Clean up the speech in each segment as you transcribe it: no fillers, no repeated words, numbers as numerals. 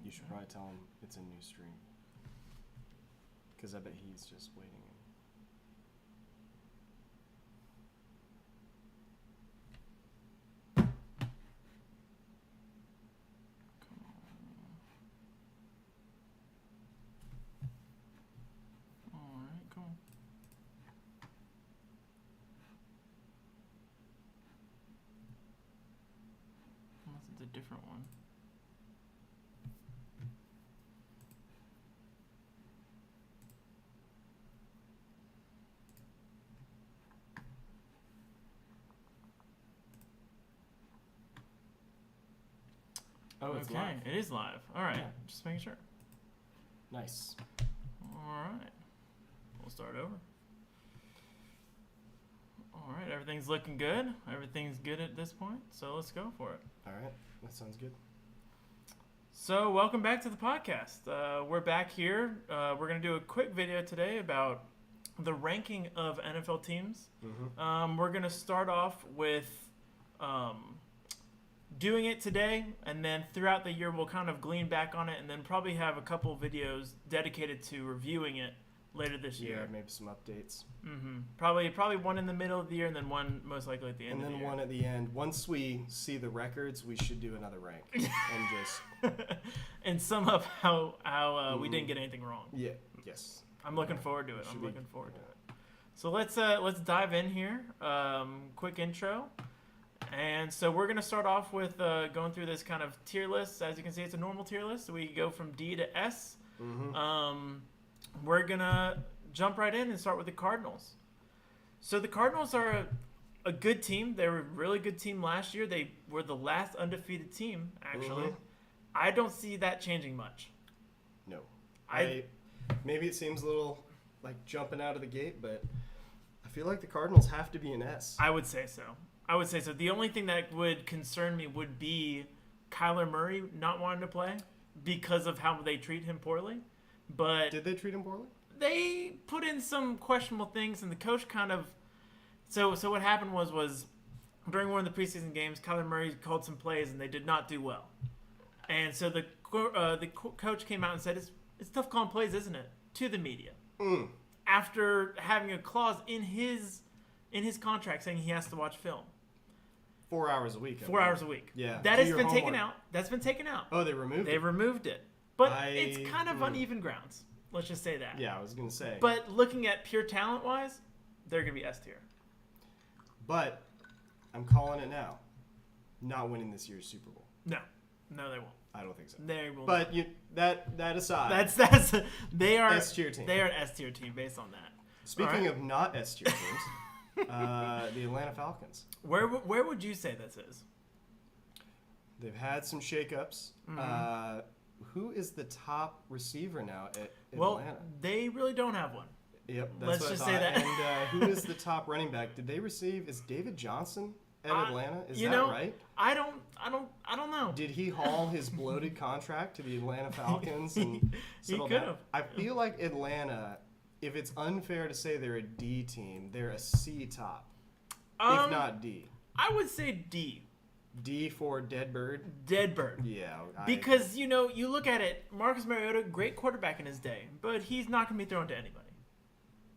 You should probably tell him it's a new stream. Because I bet he's just waiting. Alright, cool. Unless it's a different one. Oh, it's okay, live. it is live. All right, Yeah. just making sure. Nice. All right, we'll start over. All right, everything's looking good. Everything's good at this point, so let's go for it. All right, that sounds good. So, welcome back to the podcast. We're back here. We're going to do a quick video today about the ranking of NFL teams. Mm-hmm. We're going to start off with doing it today, and then throughout the year we'll kind of glean back on it, and then probably have a couple videos dedicated to reviewing it later this year. Yeah, maybe some updates. Mm-hmm. Probably one in the middle of the year, and then one most likely at the end And of the then year. one at the end. Once we see the records, we should do another rank. And just... and sum up how we didn't get anything wrong. Yeah, yes. I'm looking forward to it. Should I'm be- looking forward to it. So let's dive in here. Quick intro. And so we're going to start off with going through this kind of tier list. As you can see, it's a normal tier list. So we go from D to S. Mm-hmm. We're going to jump right in and start with the Cardinals. So the Cardinals are a good team. They were a really good team last year. They were the last undefeated team, actually. Mhm. I don't see that changing much. No. Maybe it seems a little like jumping out of the gate, but I feel like the Cardinals have to be an S. I would say so. The only thing that would concern me would be Kyler Murray not wanting to play because of how they treat him poorly. But Did they treat him poorly? they put in some questionable things, and the coach kind of. So what happened was during one of the preseason games, Kyler Murray called some plays, and they did not do well. And so the coach came out and said, "It's tough calling plays, isn't it?" To the media. After having a clause in his contract saying he has to watch film. 4 hours a week. 4 hours a week. Yeah. That Do has your been taken homework. out. That's been taken out. Oh, they removed They it? removed it. But I- it's kind of uneven grounds. Let's just say that. Yeah, I was going to say. But looking at pure talent-wise, they're going to be S tier. But I'm calling it now. Not winning this year's Super Bowl. No, they won't. I don't think so. They will. But that aside, That's they are S tier team. They are an S tier team based on that. Speaking All of not S tier teams, the Atlanta Falcons. Where would you say this is? They've had some shakeups. Mm-hmm. Who is the top receiver now at Well, Atlanta? they really don't have one. Yep, that's let's what just I say thought. that. And who is the top running back? Did they receive? Is David Johnson at Atlanta? Is that right? I don't know. Did he haul his bloated contract to the Atlanta Falcons and He settle could down? have. I feel like Atlanta, if it's unfair to say they're a D team, they're a C top, if not D. I would say D. D for dead bird. Dead bird. Yeah, Because, you look at it, Marcus Mariota, great quarterback in his day, but he's not going to be thrown to anybody.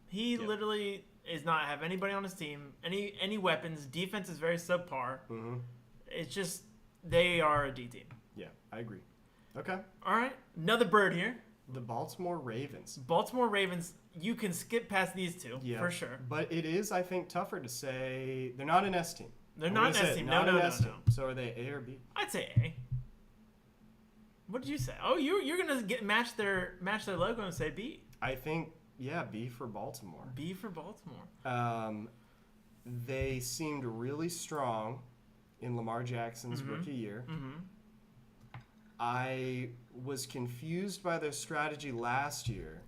He literally is not have anybody on his team, any weapons. Defense is very subpar. Mm-hmm. It's just, they are a D team. Yeah, I agree. Okay. All right, another bird here. The Baltimore Ravens. Baltimore Ravens, you can skip past these two, for sure. But it is, I think, tougher to say they're not an S team. They're I'm not an gonna S say team. not No. an S team. So are they A or B? I'd say A. What did you say? Oh, you're gonna match their logo and say B. I think, yeah, B for Baltimore. B for Baltimore. They seemed really strong in Lamar Jackson's rookie year. Mm-hmm. I was confused by their strategy last year,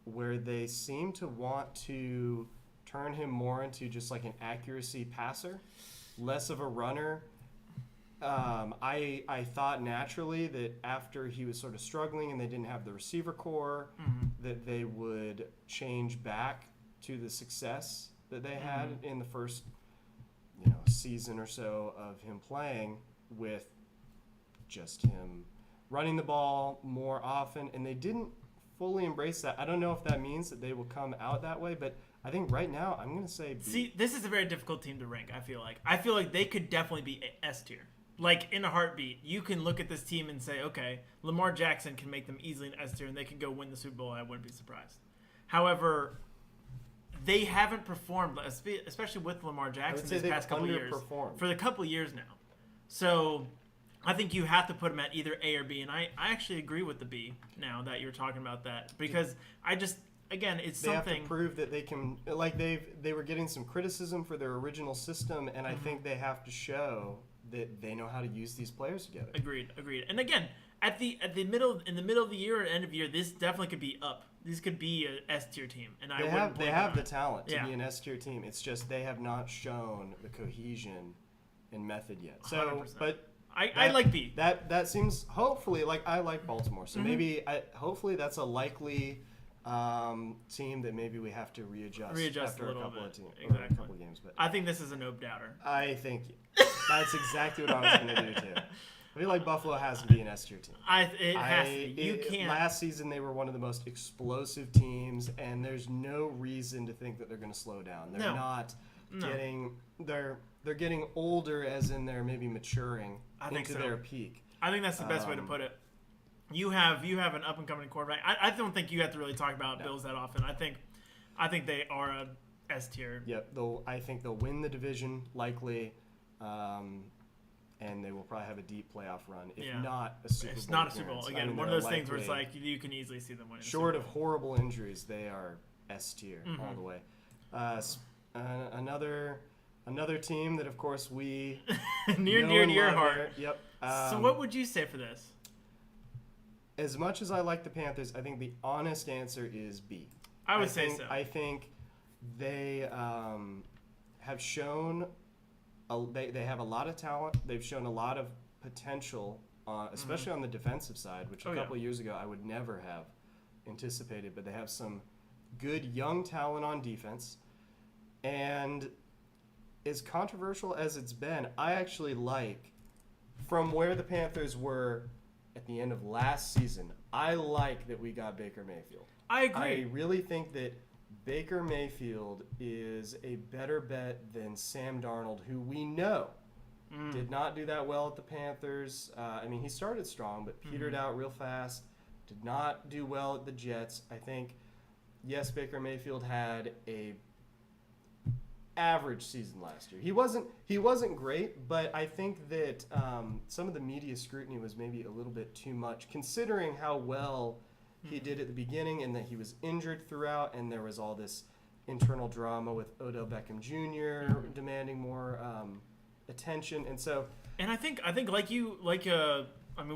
where they seemed to want to turn him more into just like an accuracy passer, less of a runner. I thought naturally that after he was sort of struggling and they didn't have the receiver core, that they would change back to the success that they had in the first season or so of him playing, with just him running the ball more often, and they didn't fully embrace that. I don't know if that means that they will come out that way, but I think right now I'm going to say B. See, this is a very difficult team to rank, I feel like. I feel like they could definitely be S tier. Like, in a heartbeat, you can look at this team and say, okay, Lamar Jackson can make them easily an S tier, and they could go win the Super Bowl, and I wouldn't be surprised. However, they haven't performed, especially with Lamar Jackson these past couple of years. For the couple of years now. So I think you have to put them at either A or B, and I actually agree with the B now that you're talking about that. Because I just... Again, it's something. They have to prove that they can. Like they were getting some criticism for their original system, and I think they have to show that they know how to use these players together. Agreed. And again, in the middle of the year or end of year, this definitely could be up. This could be a S tier team, and they have the talent to be an S tier team. It's just they have not shown the cohesion and method yet. So, 100%. But. I like B. That seems hopefully like I like Baltimore. So maybe hopefully that's a likely. Team that maybe we have to readjust after a couple of games. But I think this is a no-doubter. I think that's exactly what I was going to do too. I feel like Buffalo has to be an S tier team. It has to be. You can't. Last season they were one of the most explosive teams, and there's no reason to think that they're going to slow down. They're not getting. They're getting older, as in they're maybe maturing into their peak. I think that's the best way to put it. You have an up and coming quarterback. I don't think you have to really talk about Bills that often. I think they are a S tier. Yep. I think they'll win the division likely, and they will probably have a deep playoff run. If not a Super Bowl. It's not a Super Bowl. Again, one of those things where it's like you can easily see them winning. Short of horrible injuries, they are S tier all the way. Another team that, of course, we near and dear to your heart. Yep. So what would you say for this? As much as I like the Panthers, I think the honest answer is B. I would say so. I think they have shown they have a lot of talent. They've shown a lot of potential, especially on the defensive side, which a couple of years ago I would never have anticipated. But they have some good young talent on defense. And as controversial as it's been, I actually like, from where the Panthers were at the end of last season, I like that we got Baker Mayfield. I agree. I really think that Baker Mayfield is a better bet than Sam Darnold, who we know did not do that well at the Panthers. He started strong, but petered out real fast. Did not do well at the Jets. I think, yes, Baker Mayfield had a average season last year. He wasn't great, but I think that some of the media scrutiny was maybe a little bit too much, considering how well he did at the beginning, and that he was injured throughout, and there was all this internal drama with Odell Beckham Jr. demanding more attention, and I think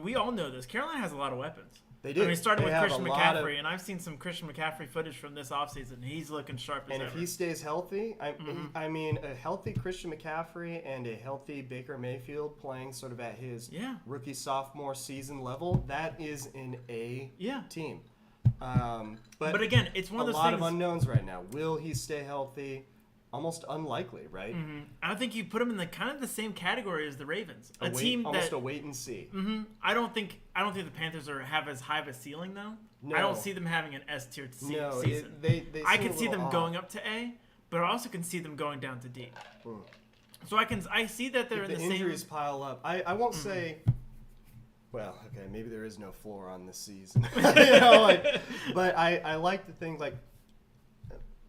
we all know this. Carolina has a lot of weapons. They do. Starting with Christian McCaffrey, and I've seen some Christian McCaffrey footage from this offseason. He's looking sharp as ever. And if he stays healthy, a healthy Christian McCaffrey and a healthy Baker Mayfield playing sort of at his rookie sophomore season level, that is an A team. But again, it's one of those things. A lot of unknowns right now. Will he stay healthy? Almost unlikely, right? I think you put them in the same category as the Ravens, almost a wait and see. I don't think the Panthers have as high of a ceiling though. No. I don't see them having an S tier season. I can see them going up to A, but I also can see them going down to D. So I see that they're in the same. The injuries pile up. I won't say. Well, okay, maybe there is no floor on this season, but I like the things like.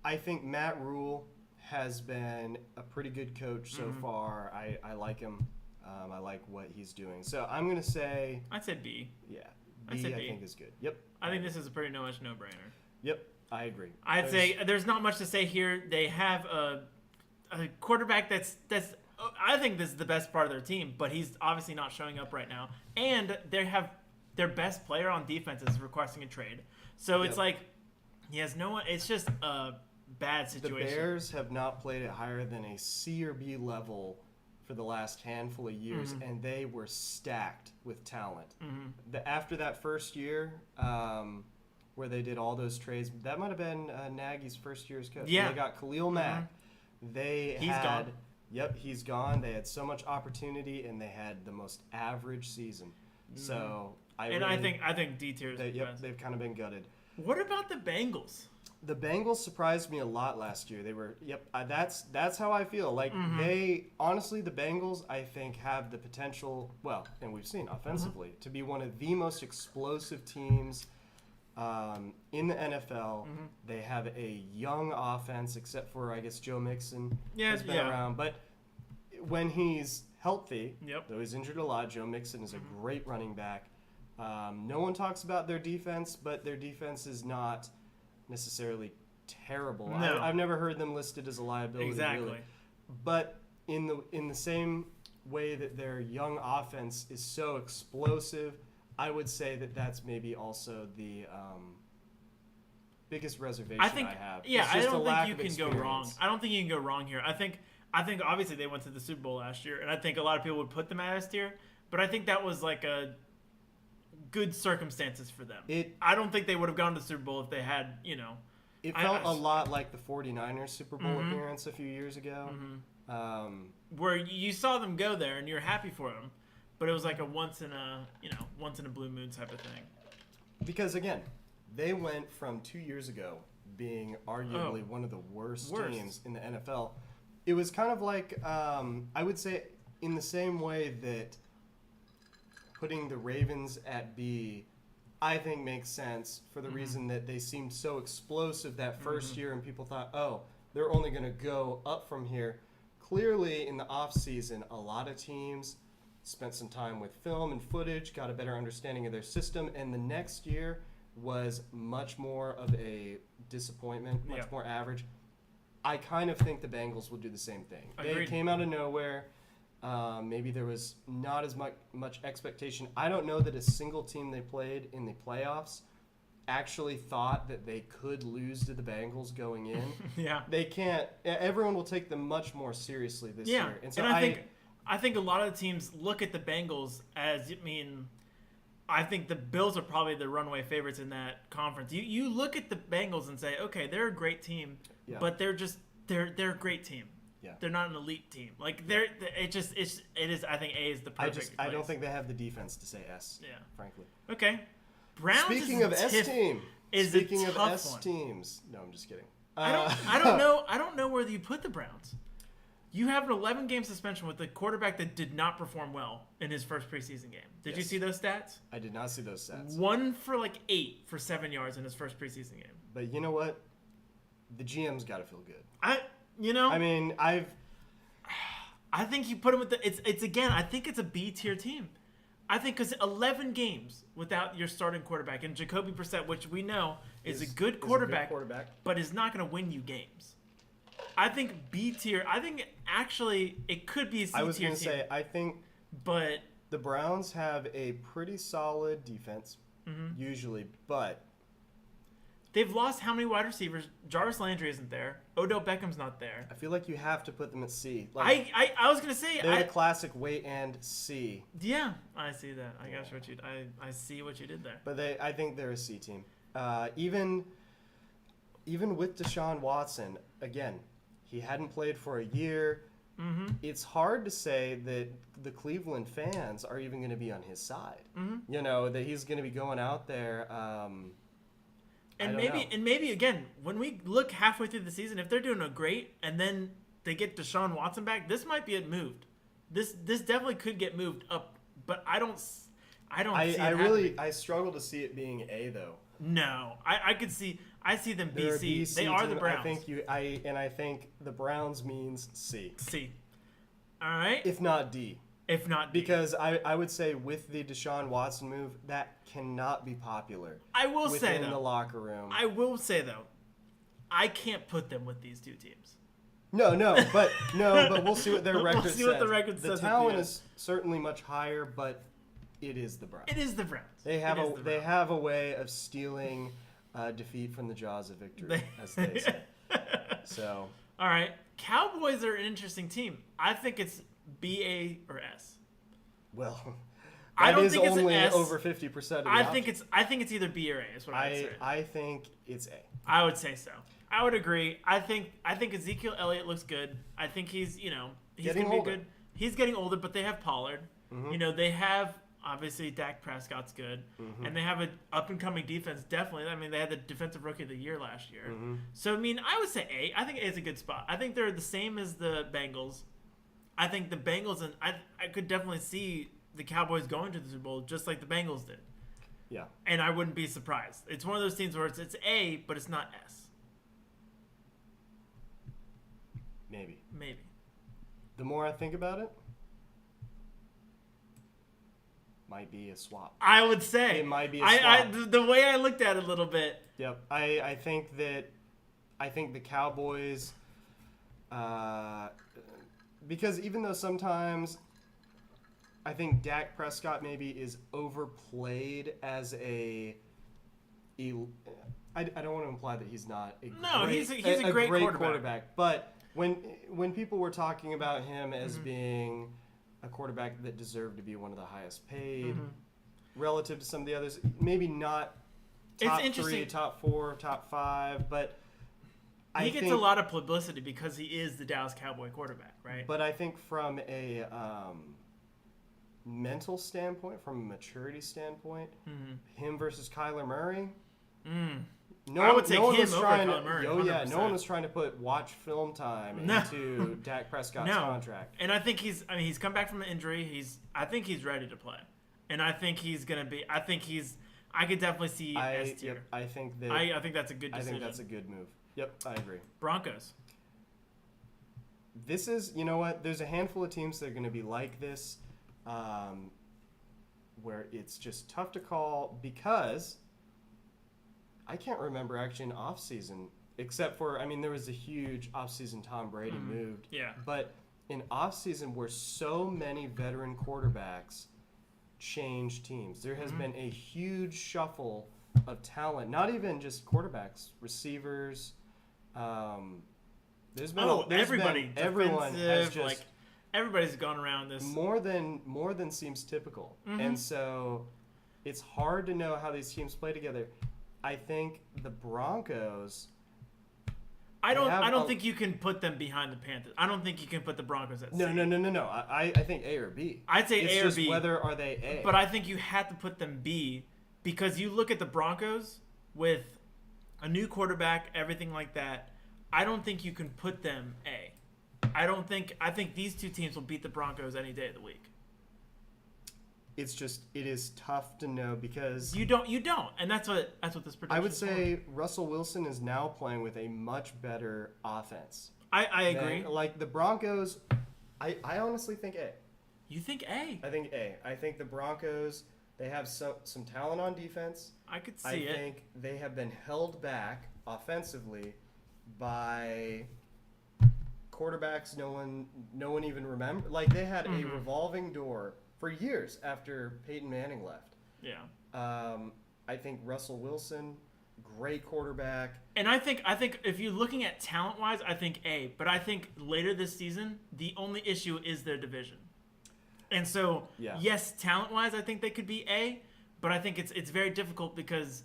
I think Matt Rule has been a pretty good coach so far. I like him. I like what he's doing. So I'm going to say... I'd say B. Yeah. B, I think is good. Yep. I think this is a pretty much no-brainer. Yep. I agree. I'd say there's not much to say here. They have a quarterback that's I think this is the best part of their team, but he's obviously not showing up right now. And they have their best player on defense is requesting a trade. So it's like he has no one. It's just a bad situation. The Bears have not played it higher than a C or B level for the last handful of years, and they were stacked with talent. After that first year, where they did all those trades, that might have been Nagy's first year as coach. Yeah. They got Khalil Mack. He's gone. Yep, he's gone. They had so much opportunity, and they had the most average season. So I think D tier is the yep, best. they've kind of been gutted. What about the Bengals? The Bengals surprised me a lot last year. They were, that's how I feel. Like they, honestly, the Bengals, I think, have the potential, well, and we've seen offensively, to be one of the most explosive teams in the NFL. They have a young offense, except for, I guess, Joe Mixon has been around. But when he's healthy, though he's injured a lot, Joe Mixon is a great running back. No one talks about their defense, but their defense is not necessarily terrible. No. I've never heard them listed as a liability. Exactly. Really. But in the same way that their young offense is so explosive, I would say that that's maybe also the biggest reservation I have. Yeah, I don't think you can go wrong. I don't think you can go wrong here. I think obviously they went to the Super Bowl last year, and I think a lot of people would put them at S tier, but I think that was like a good circumstances for them. I don't think they would have gone to the Super Bowl if they had, It felt a lot like the 49ers Super Bowl appearance a few years ago. Where you saw them go there and you're happy for them, but it was like a once in a blue moon type of thing. Because again, they went from 2 years ago being arguably one of the worst teams in the NFL. It was kind of like, I would say, in the same way that putting the Ravens at B, I think makes sense for the reason that they seemed so explosive that first year, and people thought, oh, they're only going to go up from here. Clearly, in the offseason, a lot of teams spent some time with film and footage, got a better understanding of their system, and the next year was much more of a disappointment, much more average. I kind of think the Bengals will do the same thing. Agreed. They came out of nowhere. Maybe there was not as much expectation. I don't know that a single team they played in the playoffs actually thought that they could lose to the Bengals going in. They can't. Everyone will take them much more seriously this year. And so I think a lot of the teams look at the Bengals as, I think the Bills are probably the runaway favorites in that conference. You look at the Bengals and say, okay, they're a great team, but they're a great team. Yeah. They're not an elite team. Like it is. I think A is the perfect. I don't think they have the defense to say S. Yeah. Frankly. Okay. Browns. Speaking of S team. Speaking of S teams. No, I'm just kidding. I don't know. I don't know where you put the Browns. You have an 11-game suspension with a quarterback that did not perform well in his first preseason game. Did you see those stats? I did not see those stats. 1 for 8 for 7 yards in his first preseason game. But you know what? The GM's got to feel good. I think you put him with it's again. I think it's a B tier team. I think because 11 games without your starting quarterback and Jacoby Brissett, which we know is a good quarterback, but is not going to win you games. I think B tier. I think actually it could be a C tier. I was going to say but the Browns have a pretty solid defense usually, but they've lost how many wide receivers? Jarvis Landry isn't there. Odell Beckham's not there. I feel like you have to put them at C. I was gonna say they're the classic wait and C. Yeah, I see that. I see what you did there. But I think they're a C team. Even with Deshaun Watson, again, he hadn't played for a year. It's hard to say that the Cleveland fans are even going to be on his side. That he's going to be going out there. And maybe again, when we look halfway through the season, if they're doing a great and then they get Deshaun Watson back, this might be moved. This definitely could get moved up, but I don't see it happening. I struggle to see it being A though. No, I see them BC. They are the Browns. I think the Browns means C. C. All right. If not D. Because I would say with the Deshaun Watson move, that cannot be popular. I will say though. Within the locker room. I will say though, I can't put them with these two teams. No, but we'll see what their record says. We'll see what the record says. The talent is certainly much higher, but it is the Browns. It is the Browns. They have a way of stealing defeat from the jaws of victory, as they say. So. All right, Cowboys are an interesting team. I think it's B, A, or S. Well, I don't think it's only S. over 50% of the I think it's either B or A. Is what I would say. I think it's A. I would say so. I would agree. I think Ezekiel Elliott looks good. I think he's going to be good. He's getting older, but they have Pollard. They have Obviously, Dak Prescott's good. Mm-hmm. And they have an up-and-coming defense, definitely. I mean, they had the Defensive Rookie of the Year last year. Mm-hmm. So, I mean, I would say A. I think A is a good spot. I think they're the same as the Bengals. I think the Bengals, and I could definitely see the Cowboys going to the Super Bowl just like the Bengals did. Yeah. And I wouldn't be surprised. It's one of those teams where it's A, but it's not S. Maybe. The more I think about it, might be a swap. I would say. It might be a swap. The way I looked at it a little bit. Yep. I think the Cowboys, because even though sometimes I think Dak Prescott maybe is overplayed as I don't want to imply that he's not he's a great quarterback. But when people were talking about him as being a quarterback that deserved to be one of the highest paid relative to some of the others, maybe not top 3, top 4, top 5, but he gets a lot of publicity because he is the Dallas Cowboy quarterback, right? But I think from a mental standpoint, from a maturity standpoint, him versus Kyler Murray, I would take him over Kyler Murray. No one was trying to put watch film time into Dak Prescott's contract. And I think he's come back from an injury. I think he's ready to play. And I think he's going to be, I could definitely see S tier. Yep, I think that's a good decision. I think that's a good move. Yep, I agree. Broncos. This is, you know what? There's a handful of teams that are going to be like this, where it's just tough to call because I can't remember actually an offseason, except for, there was a huge offseason Tom Brady moved. Yeah. But in offseason where so many veteran quarterbacks changed teams, there has been a huge shuffle of talent, not even just quarterbacks, receivers. Everyone has just everybody's gone around this more than seems typical, and so it's hard to know how these teams play together. I think the Broncos. I don't think you can put them behind the Panthers. I don't think you can put the Broncos at C. No. I think A or B. I'd say it's A or just B. Whether are they A? But I think you have to put them B because you look at the Broncos with a new quarterback, everything like that. I don't think you can put them A. I think these two teams will beat the Broncos any day of the week. It is tough to know because you don't, and that's what this prediction. I would say Russell Wilson is now playing with a much better offense. I agree. Like the Broncos, I honestly think A. You think A? I think A. I think the Broncos, they have some talent on defense. I could see it. I think they have been held back offensively by quarterbacks no one even remember. Like they had a revolving door for years after Peyton Manning left. Yeah. I think Russell Wilson, great quarterback. And I think if you're looking at talent-wise, I think A. But I think later this season, the only issue is their division. And so, yes, talent-wise, I think they could be A. But I think it's very difficult because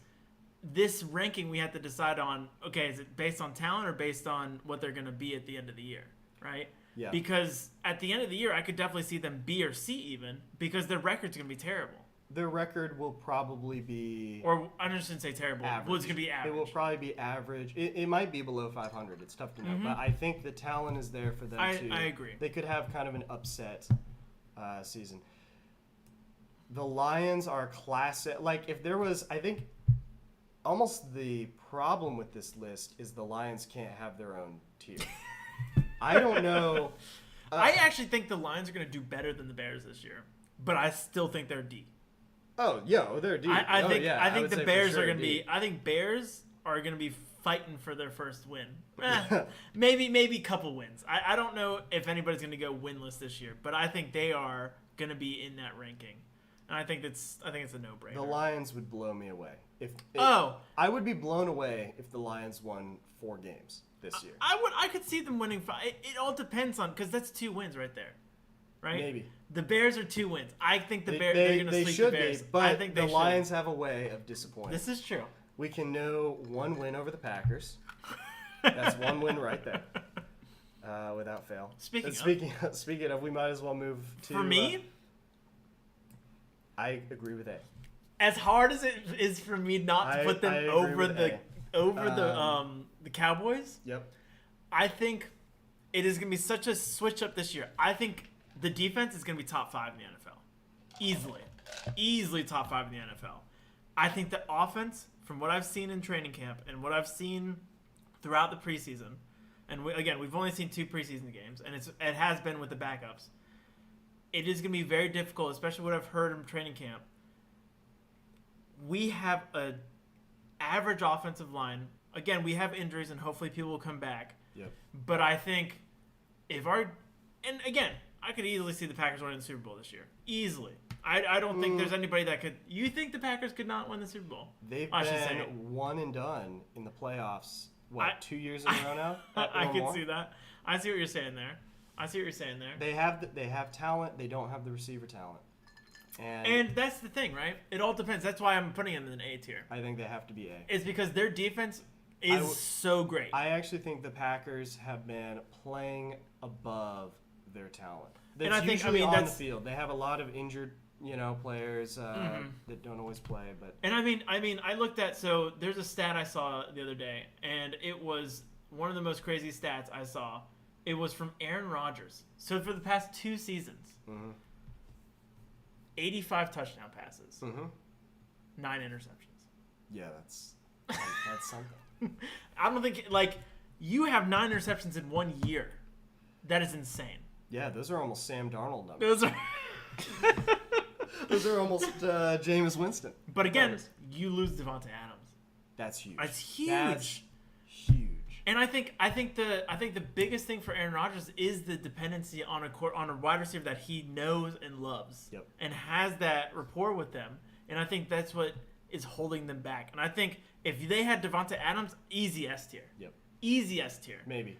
this ranking we have to decide on, okay, is it based on talent or based on what they're going to be at the end of the year, right? Yeah. Because at the end of the year, I could definitely see them B or C even because their record's going to be terrible. Their record will probably be... Or I shouldn't say terrible. Average. Well, it's going to be average. It will probably be average. It might be below 500. It's tough to know. But I think the talent is there for them too. I agree. They could have kind of an upset season. The Lions are classic. Like, if there was... I think almost the problem with this list is the Lions can't have their own tier. I don't know. I actually think the Lions are going to do better than the Bears this year, but I still think they're D. Oh, yeah, they're D. I think the Bears are going to be. I think Bears are going to be fighting for their first win. Maybe a couple wins. I don't know if anybody's going to go winless this year, but I think they are going to be in that ranking, and I think it's a no-brainer. The Lions would blow me away. I would be blown away if the Lions won 4 games this year. I could see them winning 5. It all depends on because that's 2 wins right there, right? Maybe the Bears are 2 wins. I think the Bears they're going to sleep the Bears. Be, but I think the Lions have a way of disappointing. This is true. We can know 1 win over the Packers. That's 1 win right there, without fail. Speaking of, we might as well move to. For me, I agree with A. As hard as it is for me not to put them over the Cowboys, Yep. I think it is going to be such a switch up this year. I think the defense is going to be top 5 in the NFL. Easily top 5 in the NFL. I think the offense, from what I've seen in training camp and what I've seen throughout the preseason, and we've only seen 2 preseason games, and it has been with the backups. It is going to be very difficult, especially what I've heard in training camp. We have an average offensive line. Again, we have injuries, and hopefully people will come back. Yep. But I think and again, I could easily see the Packers winning the Super Bowl this year. Easily. I don't think there's anybody that could. You think the Packers could not win the Super Bowl? They've been one and done in the playoffs. 2 years in a row now? I can see that. I see what you're saying there. They have talent. They don't have the receiver talent. And that's the thing, right? It all depends. That's why I'm putting them in an A tier. I think they have to be A. It's because their defense is so great. I actually think the Packers have been playing above their talent. That's and I think, usually on the field. They have a lot of injured, players that don't always play. But and I looked at there's a stat I saw the other day, and it was one of the most crazy stats I saw. It was from Aaron Rodgers. So for the past 2 seasons, 85 touchdown passes, 9 interceptions. Yeah, that's something. I don't think you have 9 interceptions in 1 year. That is insane. Yeah, those are almost Sam Darnold numbers. Those are almost Jameis Winston. But again, you lose Devontae Adams. That's huge. That's huge. That's huge. And I think the biggest thing for Aaron Rodgers is the dependency on a wide receiver that he knows and loves, and has that rapport with them. And I think that's what is holding them back. And I think if they had Devontae Adams, easy S tier. Yep. Easy S tier. Maybe.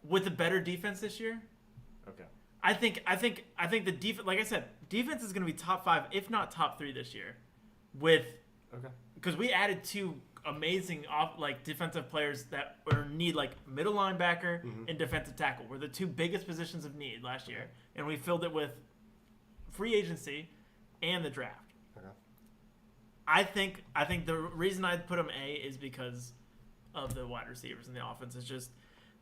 With a better defense this year. Okay. I think the defense, like I said, defense is going to be top 5, if not top 3 this year. Because we added 2 amazing defensive players that need middle linebacker and defensive tackle were the 2 biggest positions of need last year, and we filled it with free agency and the draft. Okay. I think the reason I put them A is because of the wide receivers, and the offense is just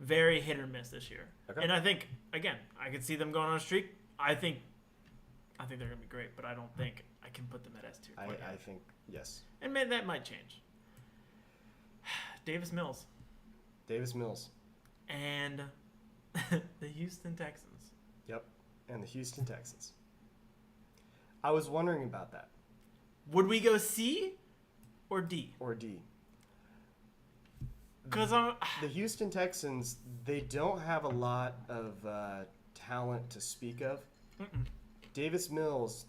very hit or miss this year. Okay. And I think again I could see them going on a streak. I think they're gonna be great, but I don't think I can put them at S tier. I think yes. And that might change. Davis Mills. And the Houston Texans. Yep, and the Houston Texans. I was wondering about that. Would we go C or D? Because the Houston Texans, they don't have a lot of talent to speak of. Davis Mills,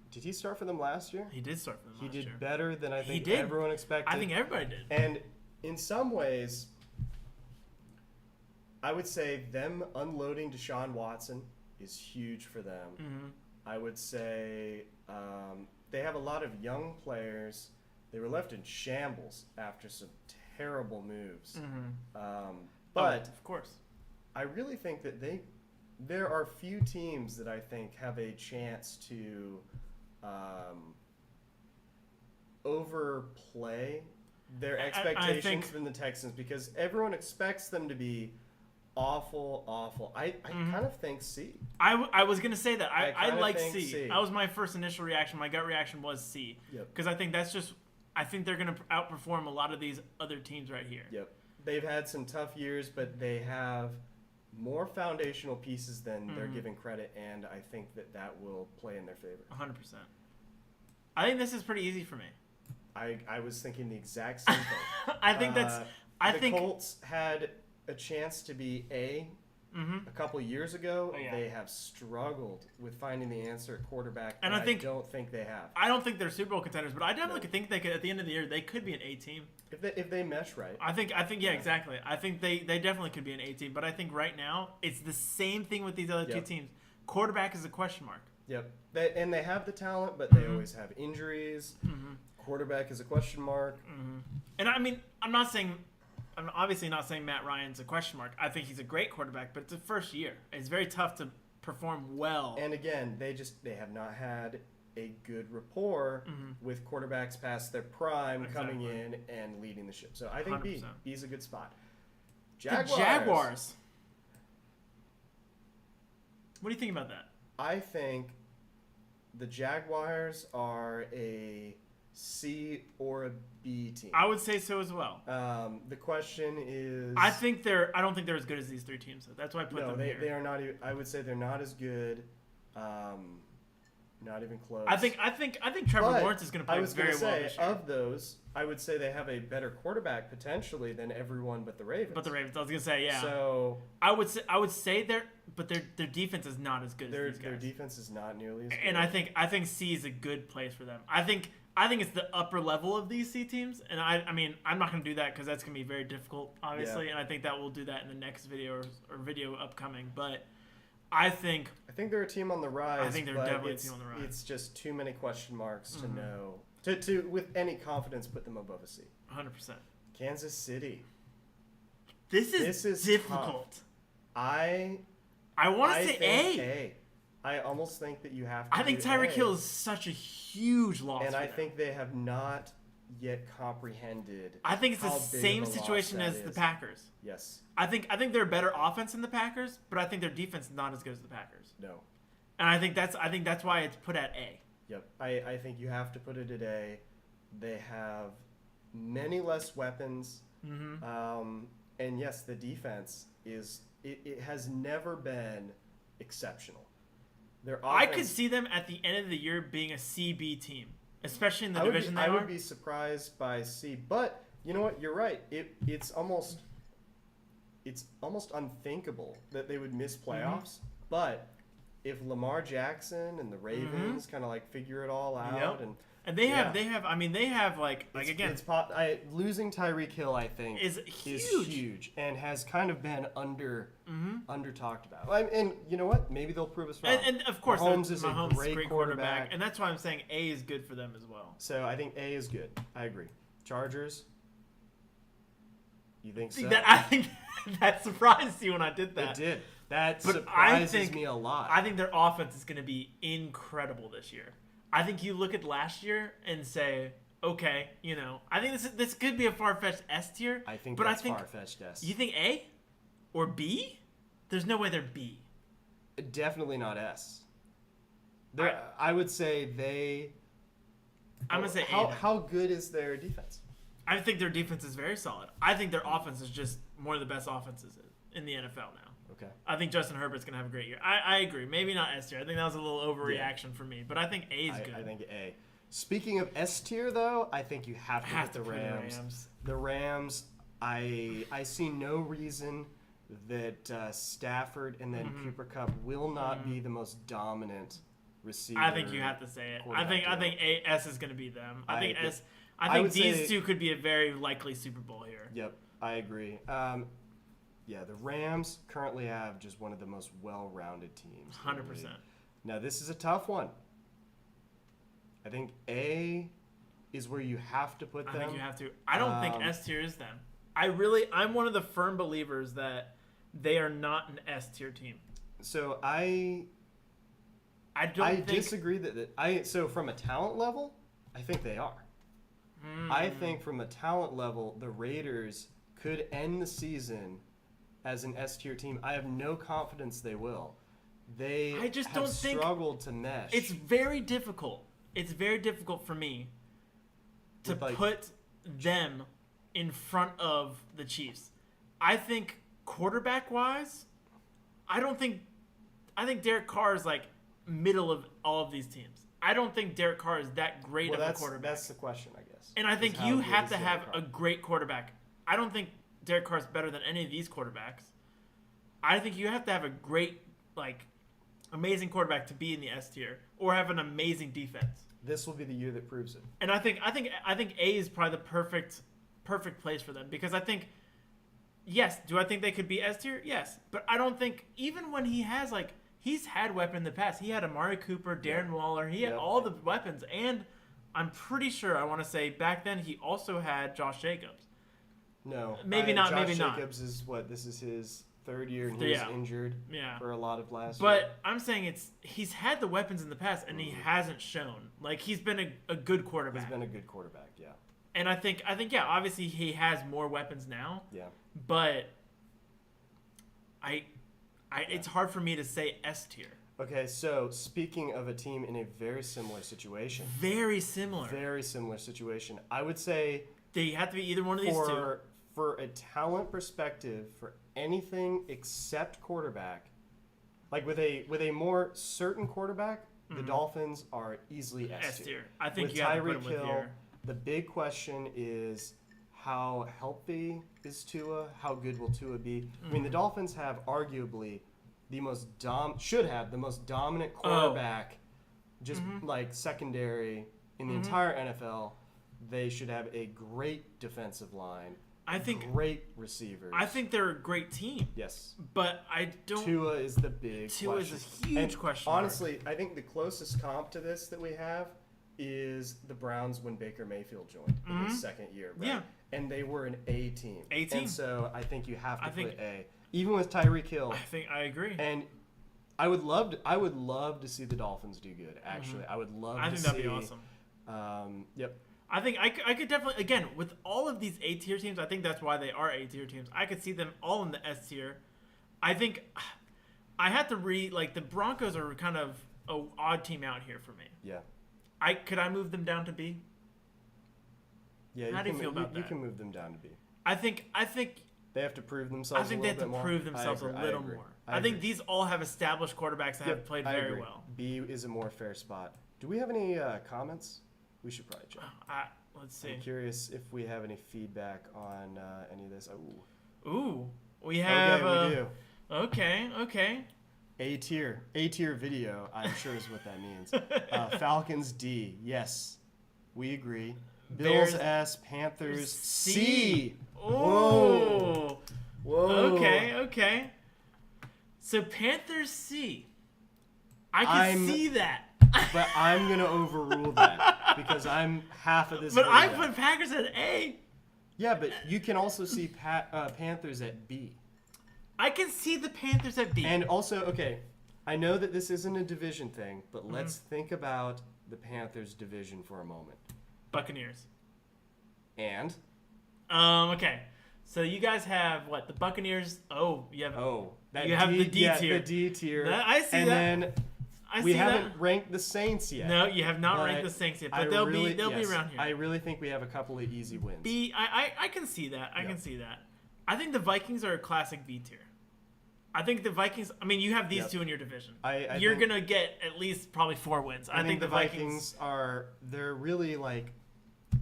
did he start for them last year? He did start for them last year. He did better than I think everyone expected. I think everybody did. And in some ways, I would say them unloading Deshaun Watson is huge for them. I would say they have a lot of young players. They were left in shambles after some terrible moves. But of course, I really think that there are few teams that I think have a chance to overplay their expectations than the Texans, because everyone expects them to be awful. I kind of think C. I was going to say that. I like C. That was my first initial reaction. My gut reaction was C. Because I think I think they're going to outperform a lot of these other teams right here. Yep. They've had some tough years, but they have more foundational pieces than they're giving credit, and I think that will play in their favor. 100%. I think this is pretty easy for me. I was thinking the exact same thing. I think the Colts had a chance to be A a couple years ago. They have struggled with finding the answer at quarterback, and I don't think they have. I don't think they're Super Bowl contenders, but I definitely think they could, at the end of the year, they could be an A team. If they mesh right. I think exactly. I think they definitely could be an A team, but I think right now it's the same thing with these other 2 teams. Quarterback is a question mark. Yep. They have the talent, but they always have injuries. Quarterback is a question mark. And I mean, I'm obviously not saying Matt Ryan's a question mark. I think he's a great quarterback, but it's the first year. It's very tough to perform well. And again, they have not had a good rapport with quarterbacks past their prime coming in and leading the ship. So I think 100%. B's a good spot. The Jaguars. What do you think about that? I think the Jaguars are a C or a B team. I would say so as well. The question is, I don't think they're as good as these three teams. So that's why I put them here. They are not. I would say they're not as good. Not even close. I think Trevor Lawrence is going to play very well this year. Of those, I would say they have a better quarterback potentially than everyone but the Ravens. I was going to say, yeah. So I would say their defense is not as good as these guys. Their defense is not nearly as good. And I think C is a good place for them. I think it's the upper level of these C teams, and I mean I'm not going to do that because that's going to be very difficult, obviously, and I think that we'll do that in the next video or video upcoming. But I think they're a team on the rise. I think they're definitely a team on the rise. It's just too many question marks to know to with any confidence put them above a C. 100%. Kansas City. This is difficult. Tough. I want to say A. I almost think that you have to. I think Tyreek Hill is such a huge loss. And I them. think they have not yet comprehended. I think it's the same situation as the Packers. Yes. I think they're a better offense than the Packers, but I think their defense is not as good as the Packers. No. And I think that's why it's put at A. Yep. I think you have to put it at A. They have many less weapons. And yes, the defense is it has never been exceptional. I could see them at the end of the year being a CB team, especially in the division I would be surprised by C, but you know what? You're right. It's almost unthinkable that they would miss playoffs. But if Lamar Jackson and the Ravens kind of like figure it all out and they have like again, losing Tyreek Hill I think is huge and has kind of been under talked about. And you know what? Maybe they'll prove us wrong. And of course, Mahomes is a great quarterback, and that's why I'm saying A is good for them as well. So I think A is good. I agree. Chargers. You think so? I think that surprised you when I did that. It did. That surprises me a lot. I think their offense is going to be incredible this year. I think you look at last year and say, okay, I think this could be a far-fetched S tier. I think that's far-fetched S. You think A or B? There's no way they're B. Definitely not S. I would say they. I'm gonna say how good is their defense? I think their defense is very solid. I think their offense is just one of the best offenses in the NFL now. Okay. I think Justin Herbert's going to have a great year. I agree. Maybe not S tier. I think that was a little overreaction for me. But I think A is good. I think A. Speaking of S tier, though, I think you have to put the Rams. The Rams, I see no reason that Stafford and then Cooper Kupp will not be the most dominant receiver. I think you have to say it. I think S is going to be them. I think these two could be a very likely Super Bowl here. Yep, I agree. Yeah, the Rams currently have just one of the most well-rounded teams. 100%. Now, this is a tough one. I think A is where you have to put them. I think you have to. I don't think S tier is them. I'm one of the firm believers that they are not an S tier team. So I disagree so from a talent level, I think they are. I think from a talent level, the Raiders could end the season as an S tier team. I have no confidence they will. I just don't think struggled to mesh. It's very difficult. It's very difficult for me to put them in front of the Chiefs. I think quarterback wise, I think Derek Carr is like middle of all of these teams. I don't think Derek Carr is that great of a quarterback. That's the question, I guess. And I think you have to have a great quarterback. I don't think Derek Carr is better than any of these quarterbacks. I think you have to have a great, amazing quarterback to be in the S tier or have an amazing defense. This will be the year that proves it. And I think A is probably the perfect place for them because I think, yes, do I think they could be S tier? Yes, but I don't think even when he has he's had weapons in the past. He had Amari Cooper, Darren Waller. He had all the weapons, and I'm pretty sure I want to say back then he also had Josh Jacobs. No, maybe not. Josh Maybe not. Jacobs is what? This is his third year, and he was injured for a lot of last year. But I'm saying he's had the weapons in the past, and he hasn't shown. Like, he's been a good quarterback. He's been a good quarterback, yeah. And I think, obviously he has more weapons now. Yeah. But it's hard for me to say S tier. Okay, so speaking of a team in a very similar situation. Very similar situation. I would say they have to be either one of these two. For a talent perspective, for anything except quarterback, like with a more certain quarterback, the Dolphins are easily S tier. I think with you have to put Tyreek him with Hill, here. the big question is how healthy is Tua? How good will Tua be? I mean, the Dolphins have arguably should have the most dominant quarterback, just like secondary in the entire NFL. They should have a great defensive line. Great receivers. I think they're a great team. Yes. But I don't. Tua is the big Tua question. is a huge question. Honestly, I think the closest comp to this that we have is the Browns when Baker Mayfield joined in his second year. Right? Yeah. And they were an A team. And so I think you have to put A. Even with Tyreek Hill. I agree. And I would love to see the Dolphins do good, actually. I would love to see. I think that'd be awesome. Yep. I think I could definitely, again, with all of these A tier teams, I think that's why they are A tier teams. I could see them all in the S tier. I think I had to the Broncos are kind of an odd team out here for me. Yeah. Could I move them down to B? Yeah. How do you feel about that? You can move them down to B. I think they have to prove themselves. I think they have to prove themselves a little more. I think these all have established quarterbacks that have played very well. B is a more fair spot. Do we have any comments? We should probably check. Let's see. I'm curious if we have any feedback on any of this. Ooh, we have. Okay, we do. Okay. A tier video. I'm sure is what that means. Falcons D. Yes, we agree. Bills Bears, S. Panthers C. Whoa. Whoa. Okay. So Panthers C. I can see that. But I'm going to overrule that because I'm half of this. But I put Packers at A. Yeah, but you can also see Panthers at B. I can see the Panthers at B. And also, okay, I know that this isn't a division thing, but let's think about the Panthers division for a moment. Buccaneers. And? Okay. So you guys have what? The Buccaneers. You have the D tier. The D tier. I see and that. And then we haven't ranked the Saints yet. No, you have not ranked the Saints yet, but they'll be around here. I really think we have a couple of easy wins. B. I can see that. I can see that. I think the Vikings are a classic B tier. I think the Vikings. I mean, you have these two in your division. You're gonna get at least probably 4 wins. I think the Vikings are. They're really like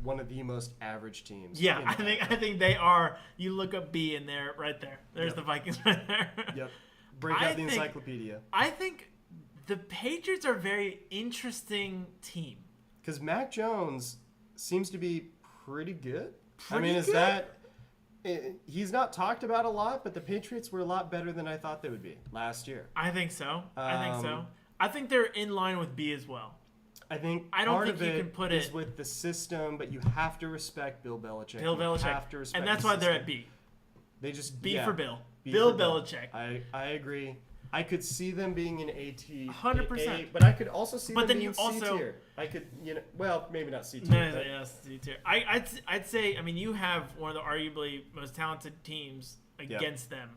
one of the most average teams. Yeah, I think they are. You look up B in there, right there. There's the Vikings right there. Yep. Break out the encyclopedia. I think the Patriots are a very interesting team. Because Mac Jones seems to be pretty good. He's not talked about a lot, but the Patriots were a lot better than I thought they would be last year. I think so. I think they're in line with B as well. I don't think you can put it with the system, but you have to respect Bill Belichick. And that's why they're at B. They just B for Bill. Bill Belichick. I agree. I could see them being an 100%. But I could also see them being C tier. I could, maybe not C tier. No, C tier. I'd say, you have one of the arguably most talented teams against them,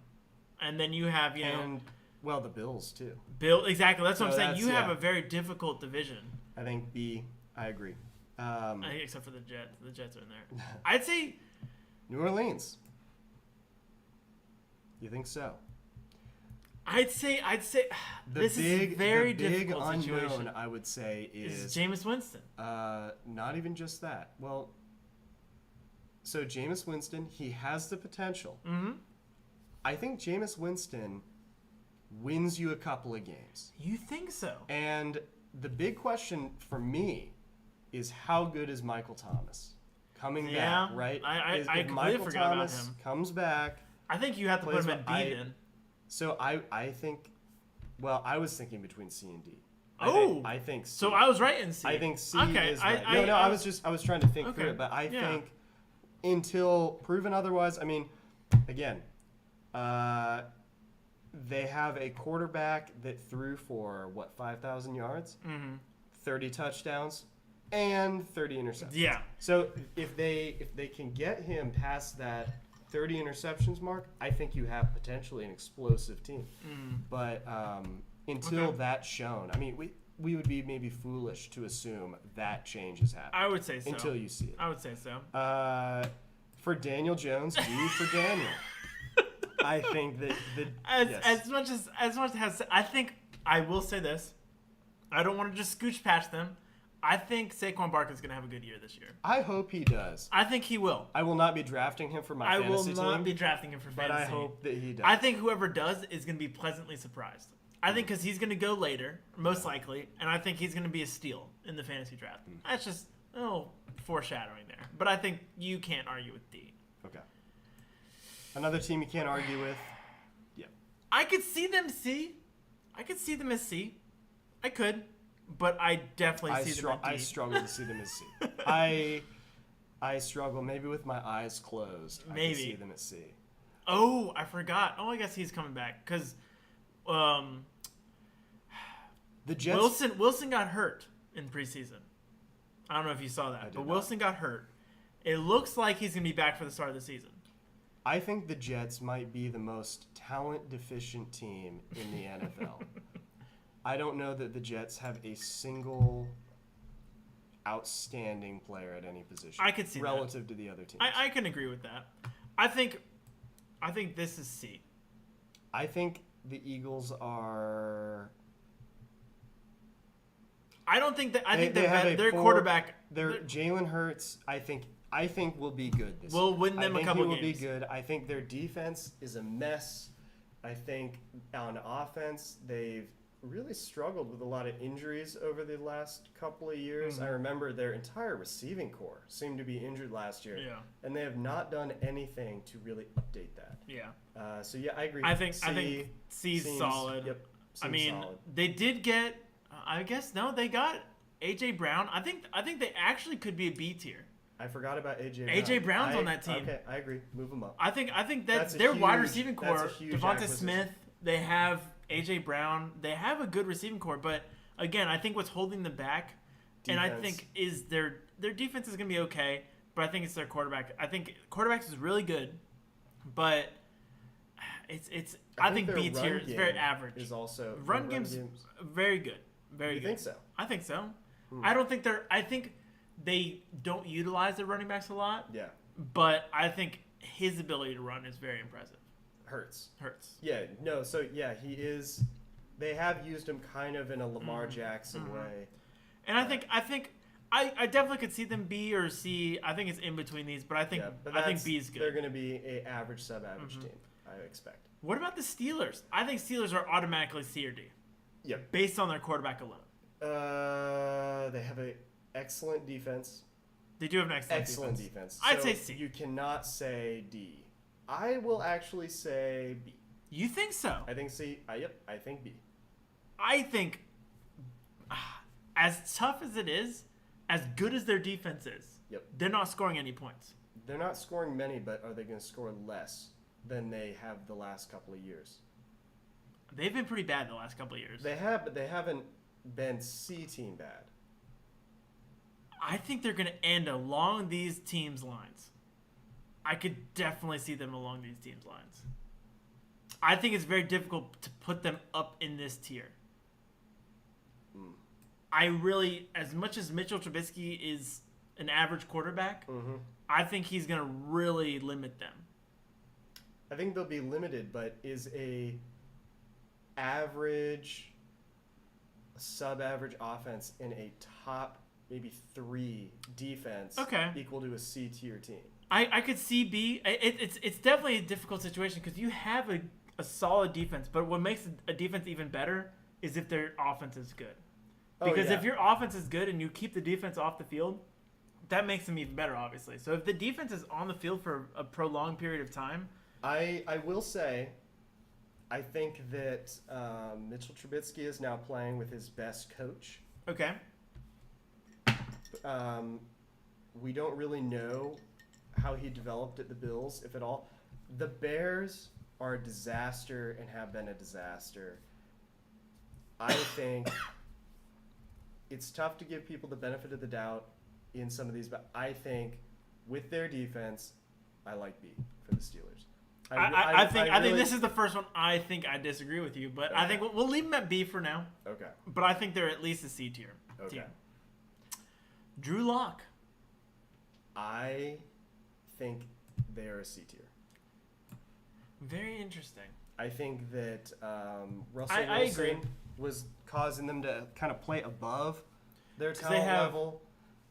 and then you have, the Bills too. Exactly. That's what I'm saying. You have a very difficult division. I think B. I agree. Except for the Jets. The Jets are in there. I'd say New Orleans. You think so? I'd say this is very difficult unknown, situation. I would say is Jameis Winston. Not even just that. Well, so Jameis Winston, he has the potential. Mm-hmm. I think Jameis Winston wins you a couple of games. You think so? And the big question for me is how good is Michael Thomas coming back? Right? I completely Michael forgot Thomas about him. Comes back. I think you have to put him at B then. So I think, I was thinking between C and D. I think C. So I was right in C. I think C is right. I was trying to think through it, but I think until proven otherwise, again, they have a quarterback that threw for, 5,000 yards? Mm-hmm. 30 touchdowns, and 30 interceptions. Yeah. So if they can get him past that 30 interceptions mark, I think you have potentially an explosive team. But until that's shown, I mean, we would be maybe foolish to assume that change has happened. I would say so. Until you see it. I would say so. For Daniel Jones, D for Daniel. I think that as much as I think I will say this. I don't want to just scooch past them. I think Saquon Barkley's going to have a good year this year. I hope he does. I think he will. I will not be drafting him for my fantasy team. I will not be drafting him for fantasy. But I hope that he does. I think whoever does is going to be pleasantly surprised. I think because he's going to go later, most likely, and I think he's going to be a steal in the fantasy draft. That's just foreshadowing there. But I think you can't argue with D. Okay. Another team you can't argue with. Yeah. I could see them C. I could see them as C. I could. But I definitely see them as D. I struggle to see them as C. I struggle maybe with my eyes closed. Maybe. I can see them at C. Oh, I forgot. Oh, I guess he's coming back because the Jets. Wilson got hurt in preseason. I don't know if you saw that, but Wilson got hurt. It looks like he's going to be back for the start of the season. I think the Jets might be the most talent-deficient team in the NFL. I don't know that the Jets have a single outstanding player at any position. I could see relative to the other teams. I can agree with that. I think this is C. I think the Eagles are. I don't think that. I think their quarterback. Their Jalen Hurts. I think will be good this year. We'll win them a couple games. I think he will be good. I think their defense is a mess. I think on offense they've really struggled with a lot of injuries over the last couple of years. Mm-hmm. I remember their entire receiving core seemed to be injured last year. Yeah. And they have not done anything to really update that. Yeah. So yeah, I agree. I think C's solid. Yep. I mean, solid. They did get. I guess no, they got AJ Brown. I think they actually could be a B tier. I forgot about AJ Brown. AJ Brown's on that team. Okay, I agree. Move him up. I think that's their wide receiving core. Devonta acquisition. Smith. They have AJ Brown. They have a good receiving core, but again, I think what's holding them back, and I think is their defense is going to be okay, but I think it's their quarterback. I think quarterbacks is really good, but it's I think B tier is very average. Is also run game's very good. Very good. You think so? I think so. I don't think I think they don't utilize their running backs a lot. Yeah. But I think his ability to run is very impressive. Hurts. Yeah, no, so yeah, he is. They have used him kind of in a Lamar Jackson way. And I think I definitely could see them B or C. I think it's in between these, but I think B is good. They're going to be a average, sub-average team, I expect. What about the Steelers? I think Steelers are automatically C or D. Yeah. Based on their quarterback alone. They have an excellent defense. They do have an excellent defense. I'd say C. You cannot say D. I will actually say B. You think so? I think C. Yep, I think B. I think, as tough as it is, as good as their defense is, they're not scoring any points. They're not scoring many, but are they going to score less than they have the last couple of years? They've been pretty bad the last couple of years. They have, but they haven't been C team bad. I think they're going to end along these teams' lines. I could definitely see them along these teams' lines. I think it's very difficult to put them up in this tier. I really, as much as Mitchell Trubisky is an average quarterback, I think he's going to really limit them. I think they'll be limited, but is a average, sub-average offense in a top maybe 3 defense equal to a C tier team? I could see B. It's definitely a difficult situation because you have a solid defense, but what makes a defense even better is if their offense is good. Because if your offense is good and you keep the defense off the field, that makes them even better, obviously. So if the defense is on the field for a prolonged period of time, I will say, I think that Mitchell Trubisky is now playing with his best coach. Okay. We don't really know how he developed at the Bills, if at all. The Bears are a disaster and have been a disaster. I think it's tough to give people the benefit of the doubt in some of these, but I think with their defense, I like B for the Steelers. I think this is the first one. I think I disagree with you, but Okay. I think we'll leave them at B for now. Okay. But I think they're at least a C tier Okay. team. Drew Lock. I think they are a C tier. Very interesting. I think that Russell I Wilson agree. was causing them to kind of play above their 'Cause they talent have- level,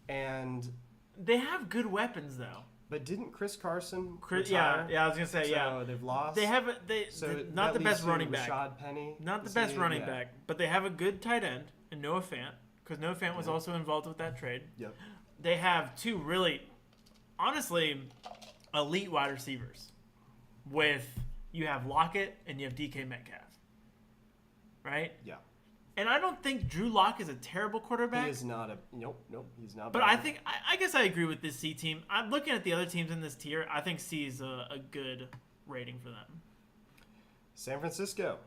and They have good weapons though. but didn't Chris Carson Yeah, retire? I was gonna say So they've lost. They have not the best running back. Rashad Penny, Not the is best he? running Yeah. back, but they have a good tight end and Noah Fant because Noah Fant was also involved with that trade. Yep. They have two really, honestly, elite wide receivers. You have Lockett and you have DK Metcalf, right? Yeah. And I don't think Drew Lock is a terrible quarterback. He is not a nope. He's not. But bad. I guess I agree with this C team. I'm looking at the other teams in this tier. I think C is a good rating for them. San Francisco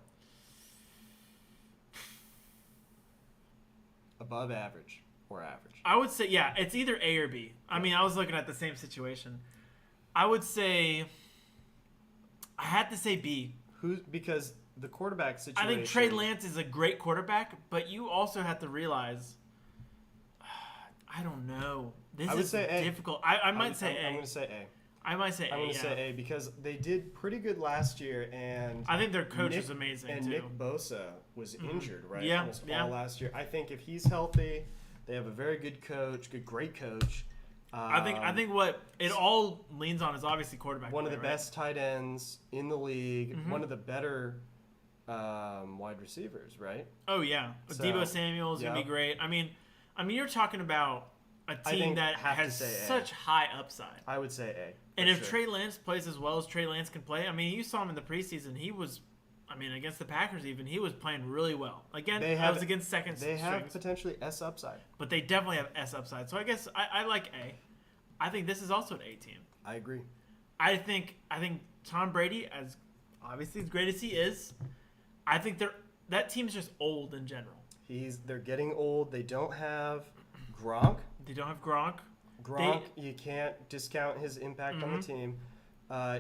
above average or average. I would say, yeah, it's either A or B. I mean, I was looking at the same situation. I would say, I had to say B. Because the quarterback situation. I think Trey Lance is a great quarterback, but you also have to realize, I don't know. This I would is say A. difficult. I might say I'm A. going to say A. I might say A. I'm going to yeah. say A because they did pretty good last year, and I think their coach is amazing and too. Nick Bosa was injured, right? Yeah, Almost yeah. all last year. I think if he's healthy, they have a very good coach, great coach. I think what it all leans on is obviously quarterback. One of the play, right? best tight ends in the league, Mhm. one of the better wide receivers, right? Oh yeah, So, Deebo Samuel's gonna yeah. be great. I mean, you're talking about a team think that have to has say A. such high upside. I would say A. And for if sure. Trey Lance plays as well as Trey Lance can play, I mean, you saw him in the preseason. He was, against the Packers even, he was playing really well. Again, that was against second they have strings, potentially S upside. but they definitely have S upside. So I guess I like A. I think this is also an A team. I agree. I think Tom Brady, as obviously as great as he is, I think that team's just old in general. They're getting old. They don't have Gronk. They don't have Gronk. Gronk, you can't discount his impact on the team.